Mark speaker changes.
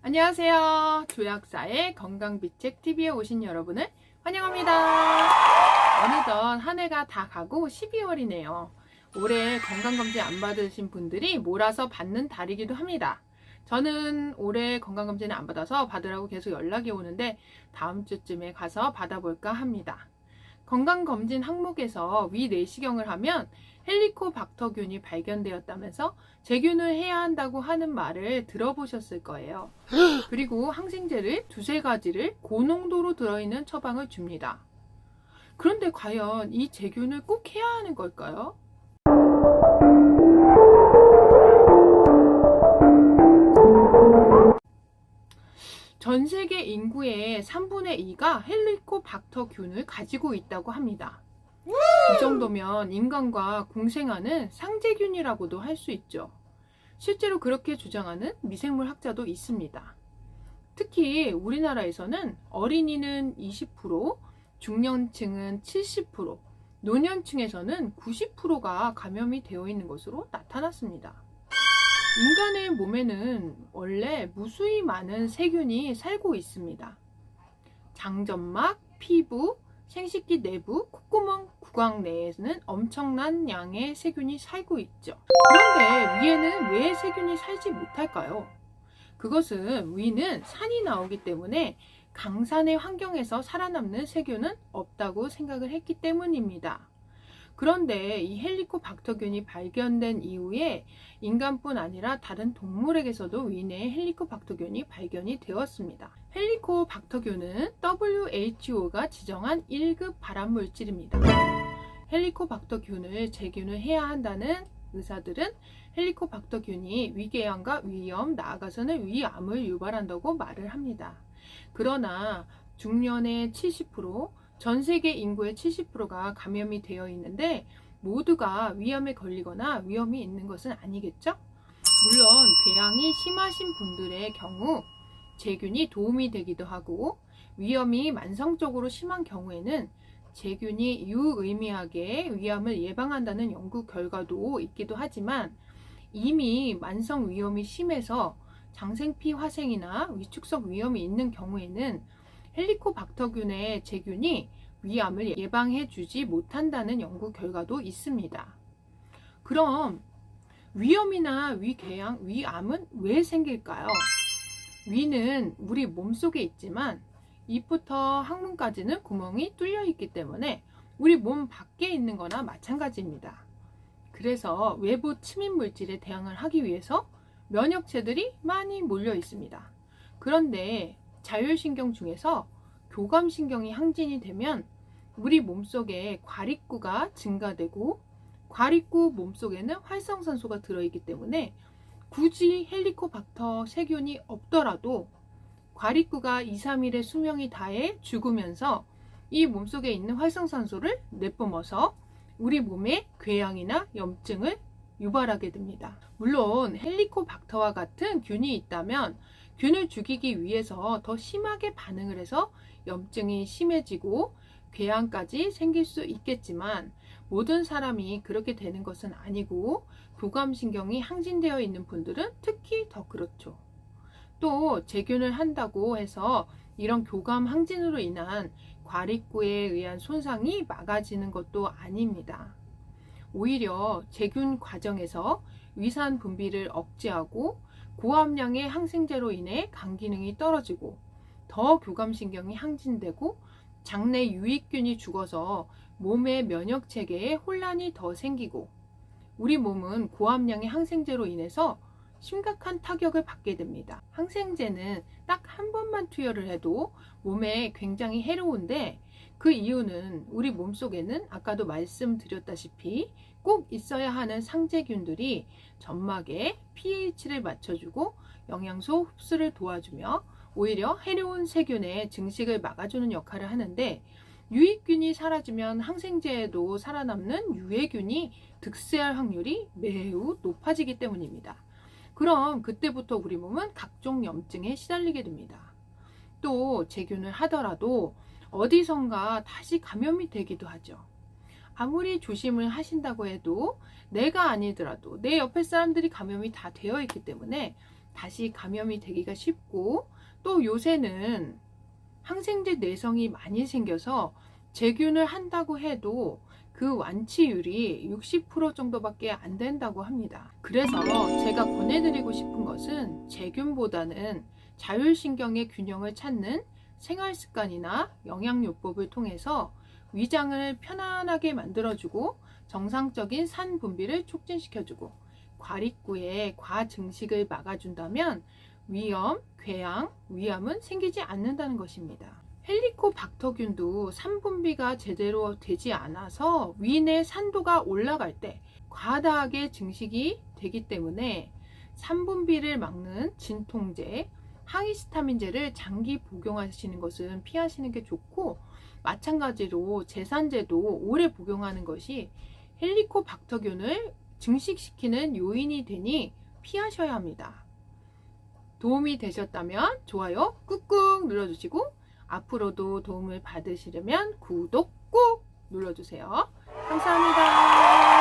Speaker 1: 안녕하세요. 조약사의 건강비책TV에 오신 여러분을 환영합니다. 어느덧 한 해가 다 가고 12월이네요. 올해 건강검진 안 받으신 분들이 몰아서 받는 달이기도 합니다. 저는 올해 건강검진을 안 받아서 받으라고 계속 연락이 오는데 다음 주쯤에 가서 받아볼까 합니다. 건강검진 항목에서 위 내시경을 하면 헬리코박터균이 발견되었다면서 재균을 해야 한다고 하는 말을 들어보셨을 거예요. 그리고 항생제를 두세 가지를 고농도로 들어있는 처방을 줍니다. 그런데 과연 이 재균을 꼭 해야 하는 걸까요? 전 세계 인구의 3분의 2가 헬리코박터균을 가지고 있다고 합니다. 이 정도면 인간과 공생하는 상재균이라고도 할 수 있죠. 실제로 그렇게 주장하는 미생물 학자도 있습니다. 특히 우리나라에서는 어린이는 20%, 중년층은 70%, 노년층에서는 90%가 감염이 되어 있는 것으로 나타났습니다. 인간의 몸에는 원래 무수히 많은 세균이 살고 있습니다. 장점막, 피부, 생식기 내부, 콧구멍, 구강 내에는 엄청난 양의 세균이 살고 있죠. 그런데 위에는 왜 세균이 살지 못할까요? 그것은 위는 산이 나오기 때문에 강산의 환경에서 살아남는 세균은 없다고 생각을 했기 때문입니다. 그런데 이 헬리코박터균이 발견된 이후에 인간뿐 아니라 다른 동물에게서도 위 내에 헬리코박터균이 발견이 되었습니다. 헬리코박터균은 WHO가 지정한 1급 발암물질입니다. 헬리코박터균을 재균을 해야 한다는 의사들은 헬리코박터균이 위궤양과 위염, 나아가서는 위암을 유발한다고 말을 합니다. 그러나 중년의 70%, 전 세계 인구의 70%가 감염이 되어 있는데 모두가 위암에 걸리거나 위험이 있는 것은 아니겠죠? 물론 궤양이 심하신 분들의 경우 재균이 도움이 되기도 하고 위염이 만성적으로 심한 경우에는 재균이 유의미하게 위암을 예방한다는 연구 결과도 있기도 하지만 이미 만성 위염이 심해서 장생피 화생이나 위축성 위염이 있는 경우에는 헬리코박터균의 재균이 위암을 예방해 주지 못한다는 연구 결과도 있습니다. 그럼 위염이나 위궤양, 위암은 왜 생길까요? 위는 우리 몸속에 있지만 입부터 항문까지는 구멍이 뚫려 있기 때문에 우리 몸 밖에 있는 거나 마찬가지입니다. 그래서 외부 침입 물질에 대항을 하기 위해서 면역체들이 많이 몰려 있습니다. 그런데 자율신경 중에서 교감신경이 항진이 되면 우리 몸속에 과립구가 증가되고 과립구 몸속에는 활성산소가 들어있기 때문에 굳이 헬리코박터 세균이 없더라도 과립구가 2, 3일의 수명이 다해 죽으면서 이 몸속에 있는 활성산소를 내뿜어서 우리 몸에 궤양이나 염증을 유발하게 됩니다. 물론 헬리코박터와 같은 균이 있다면 균을 죽이기 위해서 더 심하게 반응을 해서 염증이 심해지고 궤양까지 생길 수 있겠지만 모든 사람이 그렇게 되는 것은 아니고 교감신경이 항진되어 있는 분들은 특히 더 그렇죠. 또 재균을 한다고 해서 이런 교감 항진으로 인한 과립구에 의한 손상이 막아지는 것도 아닙니다. 오히려 재균 과정에서 위산 분비를 억제하고 고함량의 항생제로 인해 간 기능이 떨어지고 더 교감신경이 항진되고 장내 유익균이 죽어서 몸의 면역체계에 혼란이 더 생기고 우리 몸은 고함량의 항생제로 인해서 심각한 타격을 받게 됩니다. 항생제는 딱 한 번만 투여를 해도 몸에 굉장히 해로운데 그 이유는 우리 몸속에는 아까도 말씀드렸다시피 꼭 있어야 하는 상재균들이 점막에 pH를 맞춰주고 영양소 흡수를 도와주며 오히려 해로운 세균의 증식을 막아주는 역할을 하는데 유익균이 사라지면 항생제에도 살아남는 유해균이 득세할 확률이 매우 높아지기 때문입니다. 그럼 그때부터 우리 몸은 각종 염증에 시달리게 됩니다. 또 재균을 하더라도 어디선가 다시 감염이 되기도 하죠. 아무리 조심을 하신다고 해도 내가 아니더라도 내 옆에 사람들이 감염이 다 되어 있기 때문에 다시 감염이 되기가 쉽고, 또 요새는 항생제 내성이 많이 생겨서 재균을 한다고 해도 그 완치율이 60% 정도밖에 안 된다고 합니다. 그래서 제가 권해드리고 싶은 것은 재균보다는 자율신경의 균형을 찾는 생활습관이나 영양요법을 통해서 위장을 편안하게 만들어주고 정상적인 산 분비를 촉진시켜주고 과립구의 과증식을 막아준다면 위염, 궤양, 위암은 생기지 않는다는 것입니다. 헬리코박터균도 산 분비가 제대로 되지 않아서 위 내 산도가 올라갈 때 과다하게 증식이 되기 때문에 산 분비를 막는 진통제, 항히스타민제를 장기 복용하시는 것은 피하시는 게 좋고, 마찬가지로 제산제도 오래 복용하는 것이 헬리코박터균을 증식시키는 요인이 되니 피하셔야 합니다. 도움이 되셨다면 좋아요 꾹꾹 눌러주시고, 앞으로도 도움을 받으시려면 구독 꾹 눌러주세요. 감사합니다.